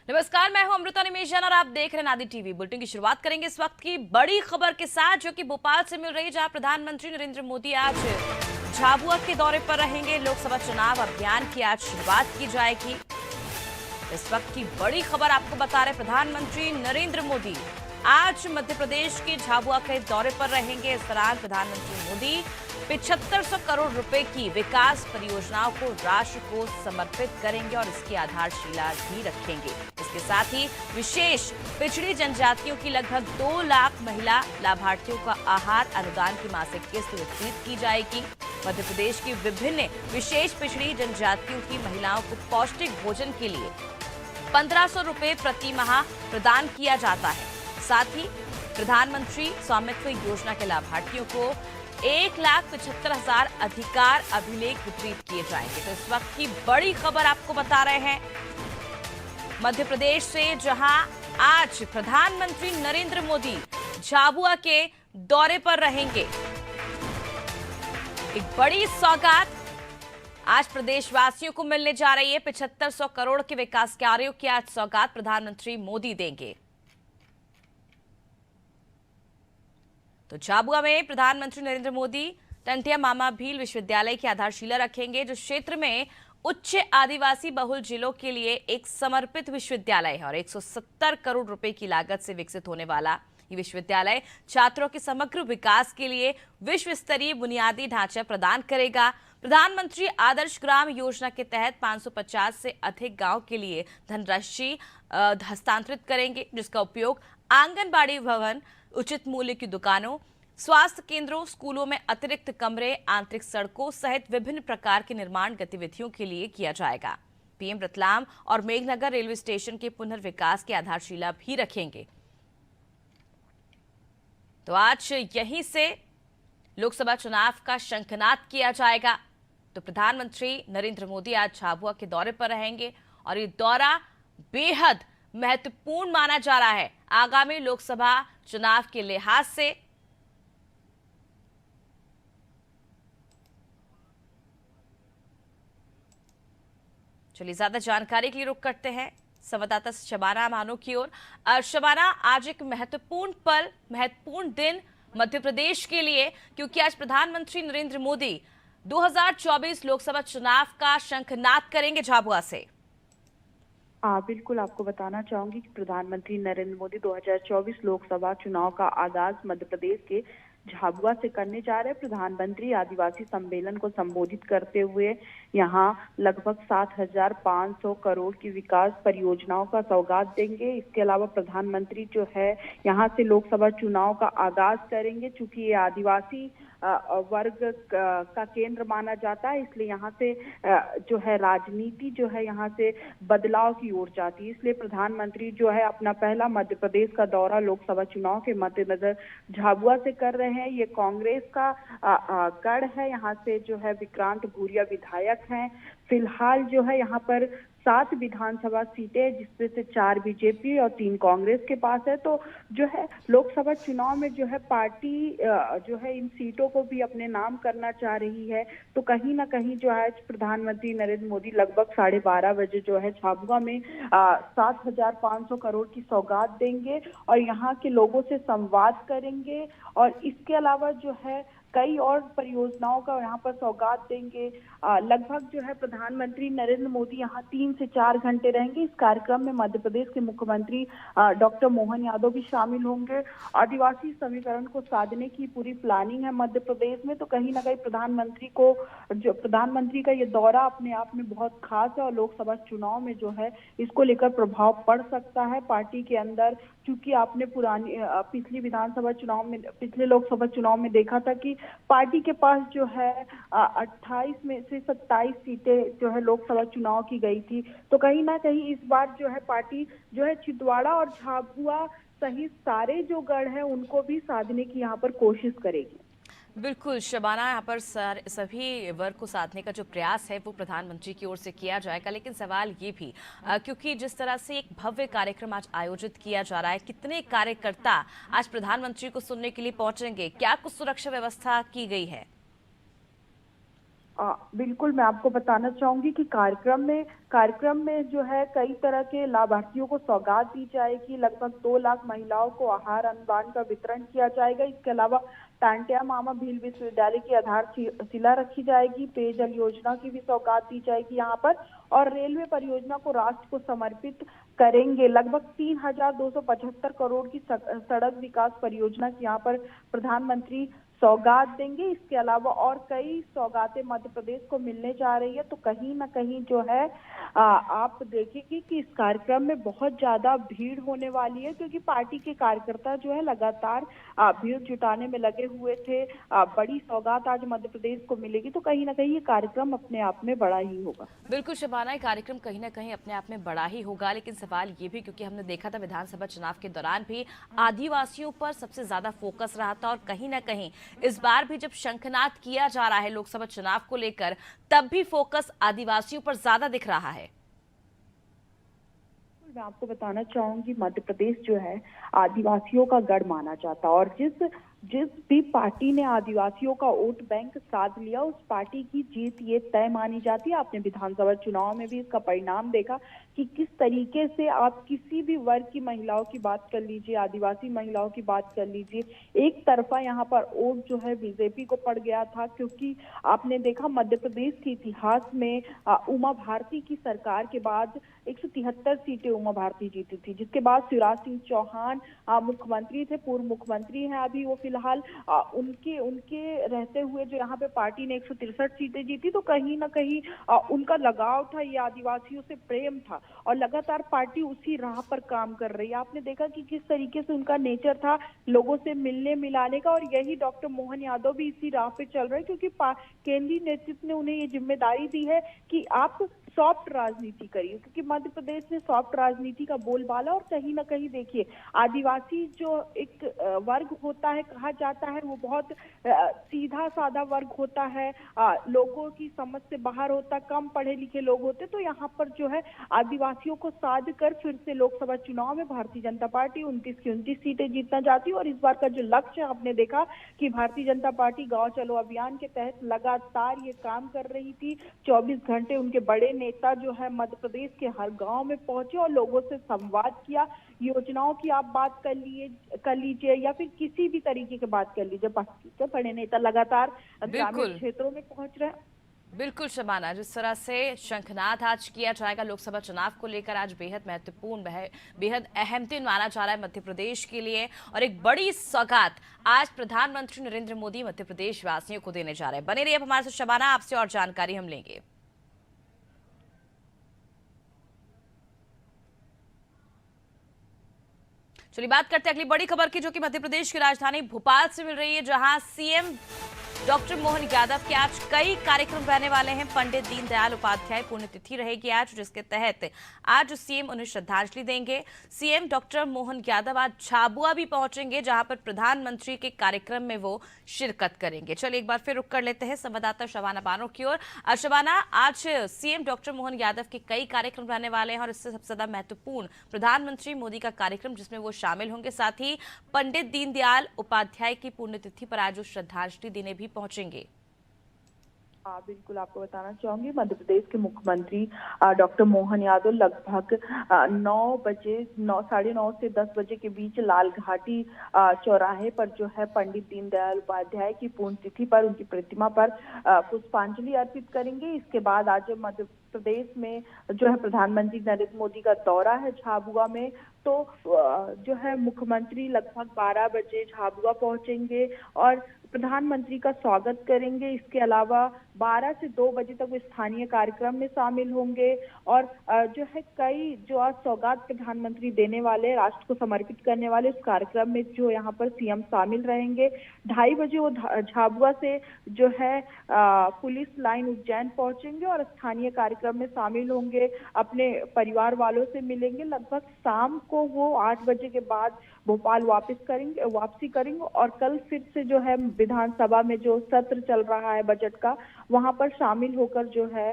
नमस्कार, मैं हूं अमृता निमेश जैन और आप देख रहे हैं नादी टीवी। बुलेटिन की शुरुआत करेंगे इस वक्त की बड़ी खबर के साथ, जो कि भोपाल से मिल रही है, जहां प्रधानमंत्री नरेंद्र मोदी आज झाबुआ के दौरे पर रहेंगे। लोकसभा चुनाव अभियान की आज शुरुआत की जाएगी। इस वक्त की बड़ी खबर आपको बता रहे, प्रधानमंत्री नरेंद्र मोदी आज मध्य प्रदेश के झाबुआ के दौरे पर रहेंगे। इस दौरान प्रधानमंत्री मोदी 7500 करोड़ रुपए की विकास परियोजनाओं को राष्ट्र को समर्पित करेंगे और इसकी आधारशिला भी रखेंगे। इसके साथ ही विशेष पिछड़ी जनजातियों की लगभग 2 लाख महिला लाभार्थियों का आहार अनुदान की मासिक किस्त वितरित की जाएगी। मध्य प्रदेश की विभिन्न विशेष पिछड़ी जनजातियों की महिलाओं को पौष्टिक भोजन के लिए 1500 रुपए प्रति माह प्रदान किया जाता है। साथ ही प्रधानमंत्री स्वामित्व योजना के लाभार्थियों को 1,75,000 अधिकार अभिलेख वितरित किए जाएंगे। तो इस वक्त की बड़ी खबर आपको बता रहे हैं मध्य प्रदेश से, जहां आज प्रधानमंत्री नरेंद्र मोदी झाबुआ के दौरे पर रहेंगे। एक बड़ी सौगात आज प्रदेशवासियों को मिलने जा रही है। 7500 करोड़ के विकास कार्यों की आज सौगात प्रधानमंत्री मोदी देंगे। तो झाबुआ में प्रधानमंत्री नरेंद्र मोदी टंटिया मामा भील विश्वविद्यालय की आधारशिला रखेंगे, जो क्षेत्र में उच्च आदिवासी बहुल जिलों के लिए एक समर्पित विश्वविद्यालय है और 170 करोड़ रुपए की लागत से विकसित होने वाला ये विश्वविद्यालय छात्रों के समग्र विकास के लिए विश्व स्तरीय बुनियादी ढांचा प्रदान करेगा। प्रधानमंत्री आदर्श ग्राम योजना के तहत 550 से अधिक गांव के लिए धनराशि हस्तांतरित करेंगे, जिसका उपयोग आंगनबाड़ी भवन, उचित मूल्य की दुकानों, स्वास्थ्य केंद्रों, स्कूलों में अतिरिक्त कमरे, आंतरिक सड़कों सहित विभिन्न प्रकार की निर्माण गतिविधियों के लिए किया जाएगा। पीएम रतलाम और मेघनगर रेलवे स्टेशन के पुनर्विकास की आधारशिला भी रखेंगे। तो आज यहीं से लोकसभा चुनाव का शंखनाद किया जाएगा। तो प्रधानमंत्री नरेंद्र मोदी आज झाबुआ के दौरे पर रहेंगे और ये दौरा बेहद महत्वपूर्ण माना जा रहा है आगामी लोकसभा चुनाव के लिहाज से। चलिए ज्यादा जानकारी के लिए रुख करते हैं संवाददाता शबाना मानो की ओर। शबाना, आज एक महत्वपूर्ण पल, महत्वपूर्ण दिन मध्य प्रदेश के लिए, क्योंकि आज प्रधानमंत्री नरेंद्र मोदी 2024 लोकसभा चुनाव का शंखनाद करेंगे झाबुआ से। बिल्कुल, आपको बताना चाहूंगी कि प्रधानमंत्री नरेंद्र मोदी 2024 लोकसभा चुनाव का आगाज मध्य प्रदेश के झाबुआ से करने जा रहे हैं। प्रधानमंत्री आदिवासी सम्मेलन को संबोधित करते हुए यहां लगभग 7,500 करोड़ की विकास परियोजनाओं का सौगात देंगे। इसके अलावा प्रधानमंत्री जो है यहां से लोकसभा चुनाव का आगाज करेंगे। चूंकि ये आदिवासी वर्ग का केंद्र माना जाता है, इसलिए यहाँ से जो है राजनीति जो है यहाँ से बदलाव की ओर जाती है। इसलिए प्रधानमंत्री जो है अपना पहला मध्य प्रदेश का दौरा लोकसभा चुनाव के मद्देनजर झाबुआ से कर रहे हैं। ये कांग्रेस का गढ़ है। यहाँ से जो है विक्रांत भूरिया विधायक हैं। फिलहाल जो है यहाँ पर 7 विधानसभा सीटें, जिसमें से 4 बीजेपी और 3 कांग्रेस के पास है। तो जो है लोकसभा चुनाव में जो है पार्टी जो है इन सीटों को भी अपने नाम करना चाह रही है। तो कहीं ना कहीं जो है प्रधानमंत्री नरेंद्र मोदी लगभग 12:30 बजे जो है झाबुआ में 7,500 करोड़ की सौगात देंगे और यहाँ के लोगों से संवाद करेंगे। और इसके अलावा जो है कई और परियोजनाओं का यहाँ पर सौगात देंगे। लगभग जो है प्रधानमंत्री नरेंद्र मोदी यहाँ 3 से 4 घंटे रहेंगे। इस कार्यक्रम में मध्य प्रदेश के मुख्यमंत्री डॉक्टर मोहन यादव भी शामिल होंगे। आदिवासी समीकरण को साधने की पूरी प्लानिंग है मध्य प्रदेश में। तो कहीं ना कहीं प्रधानमंत्री का ये दौरा अपने आप में बहुत खास है और लोकसभा चुनाव में जो है इसको लेकर प्रभाव पड़ सकता है पार्टी के अंदर। क्योंकि आपने पिछले लोकसभा चुनाव में देखा था कि पार्टी के पास जो है 28 में से 27 सीटें जो है लोकसभा चुनाव की गई थी। तो कहीं ना कहीं इस बार जो है पार्टी जो है छिंदवाड़ा और झाबुआ सहित सारे जो गढ़ हैं उनको भी साधने की यहाँ पर कोशिश करेगी। बिल्कुल शबाना, यहाँ पर सभी वर्ग को साधने का जो प्रयास है वो प्रधानमंत्री की ओर से किया जाएगा। लेकिन सवाल ये भी क्योंकि जिस तरह से एक भव्य कार्यक्रम आज आयोजित किया जा रहा है, कितने कार्यकर्ता आज प्रधानमंत्री को सुनने के लिए पहुंचेंगे, क्या कुछ सुरक्षा व्यवस्था की गई है? बिल्कुल, मैं आपको बताना चाहूंगी कि कार्यक्रम में जो है कई तरह के लाभार्थियों को सौगात दी जाएगी। लगभग 2 लाख महिलाओं को आहार अनुदान का वितरण किया जाएगा। इसके अलावा टांट्या मामा भील विश्वविद्यालय की आधारशिला रखी जाएगी। पेयजल योजना की भी सौगात दी जाएगी यहाँ पर, और रेलवे परियोजना को राष्ट्र को समर्पित करेंगे। लगभग 3,275 करोड़ की सड़क विकास परियोजना की यहाँ पर प्रधानमंत्री सौगात देंगे। इसके अलावा और कई सौगातें मध्य प्रदेश को मिलने जा रही है। तो कहीं ना कहीं जो है आप देखेंगे कि इस कार्यक्रम में बहुत ज्यादा भीड़ होने वाली है, क्योंकि पार्टी के कार्यकर्ता जो है लगातार भीड़ जुटाने में लगे हुए थे। बड़ी सौगात आज मध्य प्रदेश को मिलेगी, तो कहीं ना कहीं ये कार्यक्रम अपने आप में बड़ा ही होगा। बिल्कुल शबाना, ये कार्यक्रम कहीं ना कहीं अपने आप में बड़ा ही होगा, लेकिन सवाल ये भी, क्योंकि हमने देखा था विधानसभा चुनाव के दौरान भी आदिवासियों पर सबसे ज्यादा फोकस रहा था, और कहीं ना कहीं इस बार भी जब शंखनाद किया जा रहा है लोकसभा चुनाव को लेकर, तब भी फोकस आदिवासियों पर ज्यादा दिख रहा है। मैं आपको बताना चाहूंगी, मध्य प्रदेश जो है आदिवासियों का गढ़ माना जाता है, और जिस भी पार्टी ने आदिवासियों का वोट बैंक साध लिया, उस पार्टी की जीत ये तय मानी जाती है। आपने विधानसभा चुनाव में भी इसका परिणाम देखा कि किस तरीके से आप किसी भी वर्ग की महिलाओं की बात कर लीजिए, आदिवासी महिलाओं की बात कर लीजिए, एक तरफा यहाँ पर वोट जो है बीजेपी को पड़ गया था। क्योंकि आपने देखा मध्य प्रदेश के इतिहास में उमा भारती की सरकार के बाद 173 सीटें उमा भारती जीती थी, जिसके बाद शिवराज सिंह चौहान मुख्यमंत्री थे, पूर्व मुख्यमंत्री हैं अभी वो फिलहाल। उनके रहते हुए जो यहाँ पे पार्टी ने 163 सीटें जीती, तो कहीं ना कहीं उनका लगाव था, ये आदिवासियों से प्रेम था, और लगातार पार्टी उसी राह पर काम कर रही है। आपने देखा कि किस तरीके से उनका नेचर था लोगों से मिलने मिलाने का, और यही डॉक्टर मोहन यादव भी इसी राह पे चल रहे हैं, क्योंकि केंद्रीय नेतृत्व ने उन्हें ये जिम्मेदारी दी है कि आप सॉफ्ट राजनीति करिए, क्योंकि मध्य प्रदेश में सॉफ्ट राजनीति का बोलबाला। और कहीं ना कहीं देखिए, आदिवासी जो एक वर्ग होता है, कहा जाता है वो बहुत सीधा साधा वर्ग होता है, लोगों की समझ से बाहर होता, कम पढ़े लिखे लोग होते। तो यहाँ पर जो है आदिवासियों को साध कर फिर से लोकसभा चुनाव में भारतीय जनता पार्टी 29 की 29 सीटें जीतना चाहती है। और इस बार का जो लक्ष्य है, आपने देखा कि भारतीय जनता पार्टी गांव चलो अभियान के तहत लगातार ये काम कर रही थी। 24 घंटे उनके बड़े नेता जो है मध्य प्रदेश के हर गांव में पहुंचे और लोगों से संवाद किया। योजनाओं की आप बात कर लीजिए, या फिर किसी भी तरीके की बात कर लीजिए, पार्टी के बड़े नेता लगातार ग्रामीण क्षेत्रों में पहुंच रहे हैं। बिल्कुल शबाना, जिस तरह से शंखनाद आज किया जाएगा लोकसभा चुनाव को लेकर, आज बेहद महत्वपूर्ण, बेहद अहम दिन माना जा रहा है मध्य प्रदेश के लिए, और एक बड़ी सौगात आज प्रधानमंत्री नरेंद्र मोदी मध्य प्रदेश वासियों को देने जा रहे हैं। बने रहिए अब हमारे साथ शबाना, आपसे और जानकारी हम लेंगे। चलिए बात करते हैं अगली बड़ी खबर की, जो कि मध्य प्रदेश की राजधानी भोपाल से मिल रही है, जहां सीएम डॉक्टर मोहन यादव के आज कई कार्यक्रम रहने वाले हैं। पंडित दीनदयाल उपाध्याय पुण्यतिथि रहेगी आज, जिसके तहत आज सीएम उन्हें श्रद्धांजलि देंगे। सीएम डॉक्टर मोहन यादव आज झाबुआ भी पहुंचेंगे, जहां पर प्रधानमंत्री के कार्यक्रम में वो शिरकत करेंगे। चलिए एक बार फिर रुक कर लेते हैं संवाददाता शबाना बानो की ओर। शबाना, आज सीएम डॉक्टर मोहन यादव के कई कार्यक्रम रहने वाले हैं, और इससे सबसे ज्यादा महत्वपूर्ण प्रधानमंत्री मोदी का कार्यक्रम, जिसमें वो शामिल होंगे। साथ ही पंडित दीनदयाल उपाध्याय की पुण्यतिथि पर आज वो श्रद्धांजलि देने भी पहुंचेंगे। बिल्कुल, आपको बताना चाहूंगी, मध्य प्रदेश के मुख्यमंत्री डॉक्टर मोहन यादव लगभग 9:30 से 10 बजे के बीच लाल घाटी चौराहे पर जो है पंडित दीनदयाल उपाध्याय की पुण्यतिथि पर उनकी प्रतिमा पर पुष्पांजलि अर्पित करेंगे। इसके बाद आज मध्य प्रदेश में जो है प्रधानमंत्री नरेंद्र मोदी का दौरा है झाबुआ में, तो जो है मुख्यमंत्री लगभग 12 बजे झाबुआ पहुंचेंगे और प्रधानमंत्री का स्वागत करेंगे। इसके अलावा 12 से 2 बजे तक वो स्थानीय कार्यक्रम में शामिल होंगे, और जो है कई जो आज सौगात प्रधानमंत्री देने वाले, राष्ट्र को समर्पित करने वाले, उस कार्यक्रम में जो यहाँ पर सीएम शामिल रहेंगे। 2:30 बजे वो झाबुआ से जो है पुलिस लाइन उज्जैन पहुंचेंगे और स्थानीय कार्यक्रम में शामिल होंगे, अपने परिवार वालों से मिलेंगे। लगभग शाम को वो 8 बजे के बाद भोपाल वापसी करेंगे, और कल फिर से जो है विधानसभा में जो सत्र चल रहा है बजट का, वहां पर शामिल होकर जो है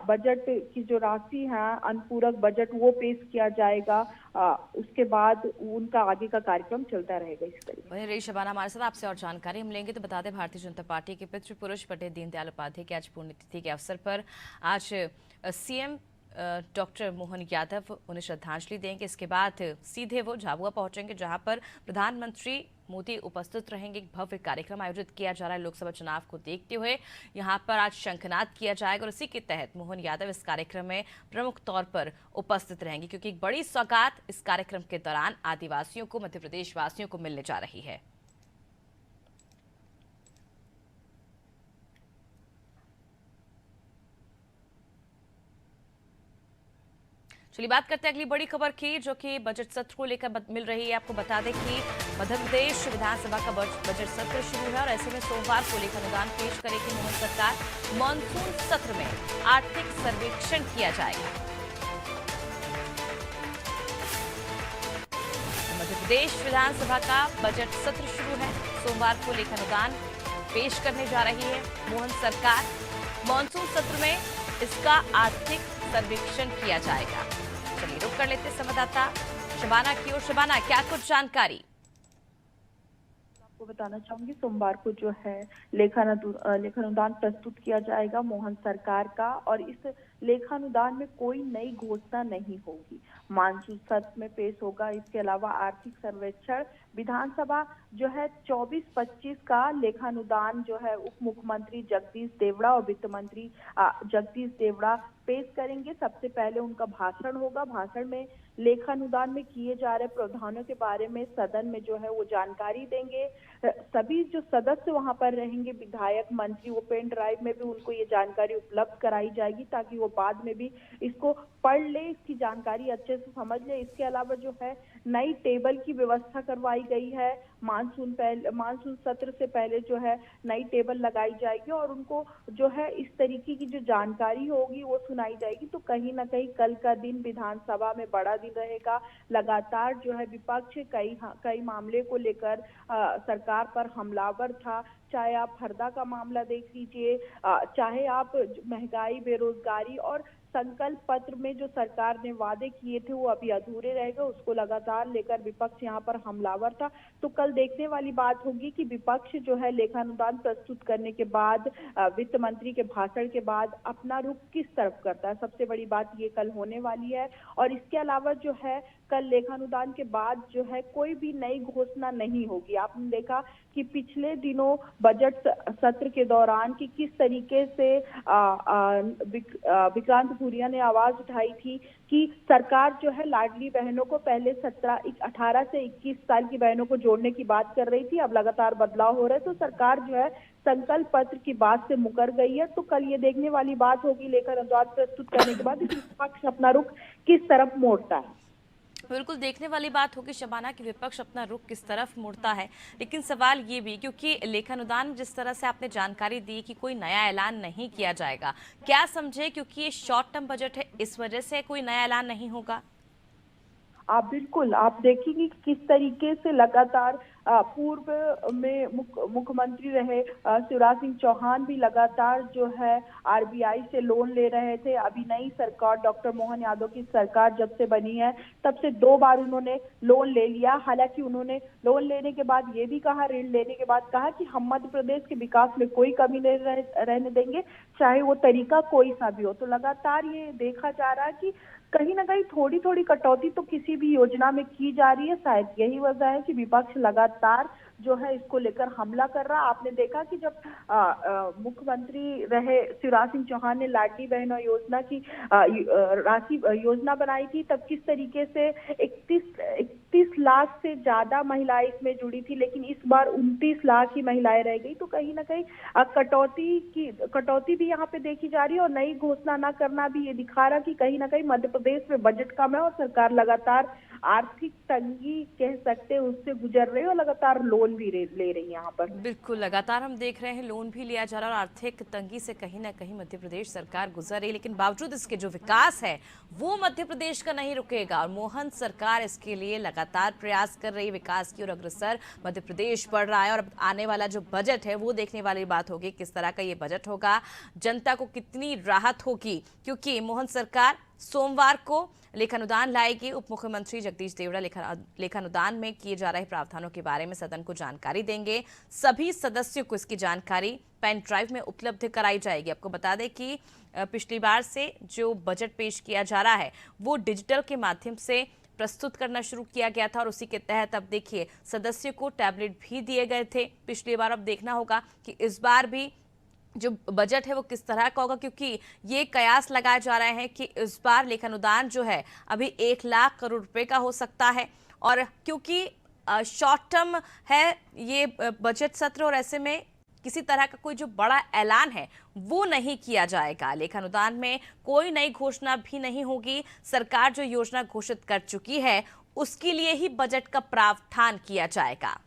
बजट की जो राशि है, अनुपूरक बजट, वो पेश किया जाएगा। उसके बाद उनका आगे का कार्यक्रम चलता रहेगा इस तरीके। वहीं रही शबाना हमारे साथ, आपसे और जानकारी हम लेंगे। तो बता दें, भारतीय जनता पार्टी के पितृ पुरुष पंडित दीनदयाल उपाध्याय की आज पुण्यतिथि के अवसर पर आज सीएम डॉक्टर मोहन यादव उन्हें श्रद्धांजलि देंगे। इसके बाद सीधे वो झाबुआ पहुंचेंगे, जहां पर प्रधानमंत्री मोदी उपस्थित रहेंगे। एक भव्य कार्यक्रम आयोजित किया जा रहा है लोकसभा चुनाव को देखते हुए। यहां पर आज शंखनाद किया जाएगा और इसी के तहत मोहन यादव इस कार्यक्रम में प्रमुख तौर पर उपस्थित रहेंगे, क्योंकि एक बड़ी सौगात इस कार्यक्रम के दौरान आदिवासियों को, मध्य प्रदेश वासियों को मिलने जा रही है। चलिए बात करते हैं अगली बड़ी खबर की, जो कि बजट सत्र को लेकर मिल रही है। आपको बता दें कि मध्य प्रदेश विधानसभा का बजट सत्र शुरू है और ऐसे में सोमवार को लेखा अनुदान पेश करेगी मोहन सरकार। मॉनसून सत्र में आर्थिक सर्वेक्षण किया जाएगा। मध्य प्रदेश विधानसभा का बजट सत्र शुरू है। सोमवार को लेखा अनुदान पेश करने जा रही है मोहन सरकार। मॉनसून सत्र में इसका आर्थिक सर्वेक्षण किया जाएगा। चलिए रुक कर लेते संवाददाता शबाना की ओर। शबाना, क्या कुछ जानकारी? आपको बताना चाहूंगी, सोमवार को जो है लेखानुदान प्रस्तुत किया जाएगा मोहन सरकार का, और इस लेखानुदान में कोई नई घोषणा नहीं होगी। मानसून सत्र में पेश होगा। इसके अलावा आर्थिक सर्वेक्षण विधानसभा जो है 24-25 का लेखानुदान जो है उप मुख्यमंत्री जगदीश देवड़ा और वित्त मंत्री जगदीश देवड़ा पेश करेंगे। सबसे पहले उनका भाषण होगा। भाषण में लेखानुदान में किए जा रहे प्रावधानों के बारे में सदन में जो है वो जानकारी देंगे। सभी जो सदस्य वहां पर रहेंगे, विधायक, मंत्री, वो पेन ड्राइव में भी उनको ये जानकारी उपलब्ध कराई जाएगी, ताकि वो बाद में भी इसको पढ़ ले, इसकी जानकारी अच्छे से समझ ले। इसके अलावा जो है नई टेबल की व्यवस्था करवाई गई है। मानसून सत्र से पहले जो है नई टेबल लगाई जाएगी और उनको जो है इस तरीके की जो जानकारी होगी वो सुनाई जाएगी। तो कहीं ना कहीं कल का दिन विधानसभा में बड़ा दिन रहेगा। लगातार जो है विपक्ष कई मामले को लेकर सरकार पर हमलावर था। चाहे आप हरदा का मामला देख लीजिए, चाहे आप महंगाई, बेरोजगारी और संकल्प पत्र में जो सरकार ने वादे किए थे वो अभी अधूरे रह गए, उसको लगातार लेकर विपक्ष यहाँ पर हमलावर था। तो कल देखने वाली बात होगी कि विपक्ष जो है लेखानुदान प्रस्तुत करने के बाद, वित्त मंत्री के भाषण के बाद अपना रुख किस तरफ करता है। सबसे बड़ी बात ये कल होने वाली है। और इसके अलावा जो है कल लेखानुदान के बाद जो है कोई भी नई घोषणा नहीं होगी। आपने देखा कि पिछले दिनों बजट सत्र के दौरान कि किस तरीके से विक्रांत भूरिया ने आवाज उठाई थी कि सरकार जो है लाडली बहनों को पहले 18 से 21 साल की बहनों को जोड़ने की बात कर रही थी। अब लगातार बदलाव हो रहे हैं, तो सरकार जो है संकल्प पत्र की बात से मुकर गई है। तो कल ये देखने वाली बात होगी लेखानुदान प्रस्तुत करने के बाद विपक्ष अपना रुख किस तरफ मोड़ता है। बिल्कुल देखने वाली बात होगी शबाना कि विपक्ष अपना रुख किस तरफ मुड़ता है। लेकिन सवाल ये भी, क्योंकि लेखानुदान जिस तरह से आपने जानकारी दी कि कोई नया ऐलान नहीं किया जाएगा, क्या समझे क्योंकि ये शॉर्ट टर्म बजट है इस वजह से कोई नया ऐलान नहीं होगा? आप बिल्कुल आप देखेंगे किस तरीके से लगातार पूर्व में मुख्यमंत्री रहे शिवराज सिंह चौहान भी लगातार जो है आरबीआई से लोन ले रहे थे। अभी नई सरकार डॉक्टर मोहन यादव की सरकार जब से बनी है तब से 2 बार उन्होंने लोन ले लिया। हालांकि उन्होंने लोन लेने के बाद ये भी कहा, ऋण लेने के बाद कहा कि हम मध्य प्रदेश के विकास में कोई कमी नहीं रहने देंगे, चाहे वो तरीका कोई सा भी हो। तो लगातार ये देखा जा रहा है कि कहीं ना कहीं थोड़ी थोड़ी कटौती तो किसी भी योजना में की जा रही है। शायद यही वजह है कि विपक्ष लगातार जो है इसको लेकर हमला कर रहा। आपने देखा कि जब मुख्यमंत्री रहे शिवराज सिंह चौहान ने लाडली बहनों योजना की राशि योजना बनाई थी, तब किस तरीके से 31 लाख से ज्यादा महिलाएं इसमें जुड़ी थी, लेकिन इस बार 29 लाख ही महिलाएं रह गई। तो कहीं ना कहीं कटौती भी यहाँ पे देखी जा रही है और नई घोषणा ना करना भी ये दिखा रहा कि कहीं ना कहीं मध्य प्रदेश में बजट कम है और सरकार लगातार आर्थिक तंगी कह सकते हैं उससे गुजर रहे हैं और लगातार लोन भी ले रही हैं यहाँ पर। बिल्कुल, लगातार हम देख रहे हैं लोन भी लिया जा रहा है और आर्थिक तंगी से कहीं ना कहीं मध्य प्रदेश सरकार गुजर रही है, लेकिन बावजूद इसके जो विकास है वो मध्य प्रदेश का नहीं रुकेगा और मोहन सरकार इसके लिए लगातार प्रयास कर रही है, विकास की ओर अग्रसर मध्य प्रदेश बढ़ रहा है। और अब आने वाला जो बजट है वो देखने वाली बात होगी, किस तरह का ये बजट होगा, जनता को कितनी राहत होगी, क्योंकि मोहन सरकार सोमवार को लेखानुदान लाएगी। उप मुख्यमंत्री जगदीश देवड़ा लेखानुदान में किए जा रहे प्रावधानों के बारे में सदन को जानकारी देंगे। सभी सदस्यों को इसकी जानकारी पेन ड्राइव में उपलब्ध कराई जाएगी। आपको बता दें कि पिछली बार से जो बजट पेश किया जा रहा है वो डिजिटल के माध्यम से प्रस्तुत करना शुरू किया गया था और उसी के तहत अब देखिए सदस्यों को टैबलेट भी दिए गए थे पिछली बार। अब देखना होगा कि इस बार भी जो बजट है वो किस तरह का होगा, क्योंकि ये कयास लगाए जा रहे हैं कि इस बार लेखानुदान जो है अभी 1 लाख करोड़ रुपए का हो सकता है। और क्योंकि शॉर्ट टर्म है ये बजट सत्र और ऐसे में किसी तरह का कोई जो बड़ा ऐलान है वो नहीं किया जाएगा। लेखानुदान में कोई नई घोषणा भी नहीं होगी। सरकार जो योजना घोषित कर चुकी है उसके लिए ही बजट का प्रावधान किया जाएगा।